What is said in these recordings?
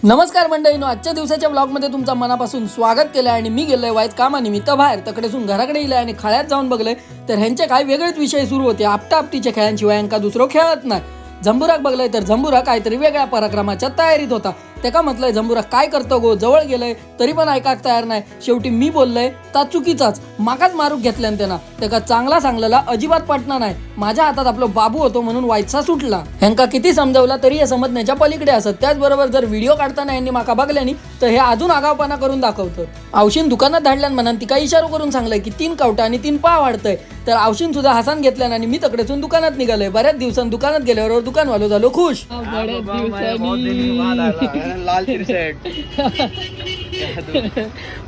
नमस्कार मंडळीनो, आजच्या दिवसाच्या ब्लॉगमध्ये तुमचं मनापासून स्वागत केलं आणि मी गेलोय वाईट कामानिमित्त बाहेर. तकडेसून घराकडे येईल आणि खळ्यात जाऊन बघलंय तर ह्यांचे काय वेगळेच विषय सुरू होते. आपटापटीच्या खेळांशिवाय यांका दुसरं खेळत नाही. झंबुराक बघलंय तर झंबुरा काहीतरी वेगळ्या पराक्रमाच्या तयारीत होता. त्याका म्हटलंय झंबुरा काय करतो गो, जवळ गेलंय तरी पण ऐकाक तयार नाही. शेवटी मी बोललंय ता चुकीचाच, मागाच मारूक घेतल्यान त्यांना. त्याका चांगला सांगलेला अजिबात पटना नाही. माझ्या हातात आपलं बाबू होतो म्हणून वाईटसा सुटला. ह्यांका किती समजावला तरी हे समजण्याच्या पलीकडे असत. त्याचबरोबर जर व्हिडिओ काढताना यांनी माका बघल्यानी तर हे अजून आगावपणा करून दाखवतं. औशीन दुकानात धाडल्यान म्हणून ती काही इशारा करून सांगलंय की 3 कवटा आणि 3 पाव वाढतंय. तर औशीन सुद्धा हसान घेतल्यान आणि मी तकडेसून दुकानात निघालोय. बऱ्याच दिवसांनी दुकानात गेल्यावर दुकानवालो झालो खुश. लाल टी शर्ट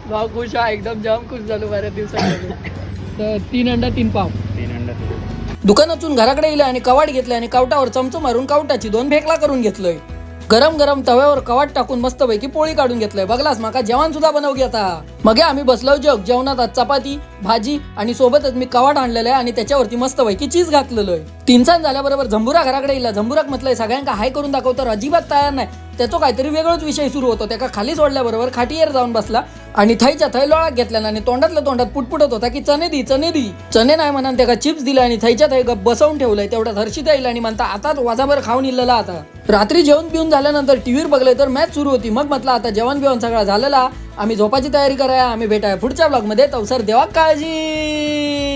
भाव खुश आहे, एकदम जाम खुश झालो बऱ्याच दिवसांनी. तर 3 अंडा 3 पाव. दुकानातून घराकडे येईल आणि कवाट घेतलं आणि कवटावर चमच मारून कवटाची 2 भेकला करून घेतलोय. गरम गरम तव्यावर कवाट टाकून मस्तपैकी पोळी काढून घेतलंय. बघलास माका जेवण सुद्धा बनव घेता. मग आम्ही बसलो जग जेवणात. आज चपाती भाजी आणि सोबतच मी कवाट आणलेलं आहे आणि त्याच्यावरती मस्तपैकी चीज घातलेलं आहे. 3 सांज झाल्याबरोबर झंबुरा घराकडे येईल. झंबुराक म्हटलंय सगळ्यांका हाय करून दाखव, तर अजिबात तयार नाही. त्याचा काहीतरी वेगळाच विषय सुरू होतो. त्याका खाली सोडल्याबरोबर खाटीवर जाऊन बसला आणि थैच्या थै लोळाक घेतल्या आणि तोंडातल्या तोंडात पुटपुटत होता की चणे दी चणे दी. चणे नाही म्हणून त्याला चिप्स दिला आणि थैच्या थै गप बसवून ठेवलंय. तेवढ्यात हर्षिता येईल आणि म्हणता आताच वाजाभर खाऊन इल्लेला. आता रात्री जेवण पिऊन झाल्यानंतर टीव्हीवर बघलंय तर मॅच सुरू होती. मग म्हटलं आता जेवण बिवण सगळा झालेला, आम्ही झोपाची तयारी कराया. आम्ही भेटाया पुढच्या ब्लॉग मध्ये. तवसर देवा काळजी.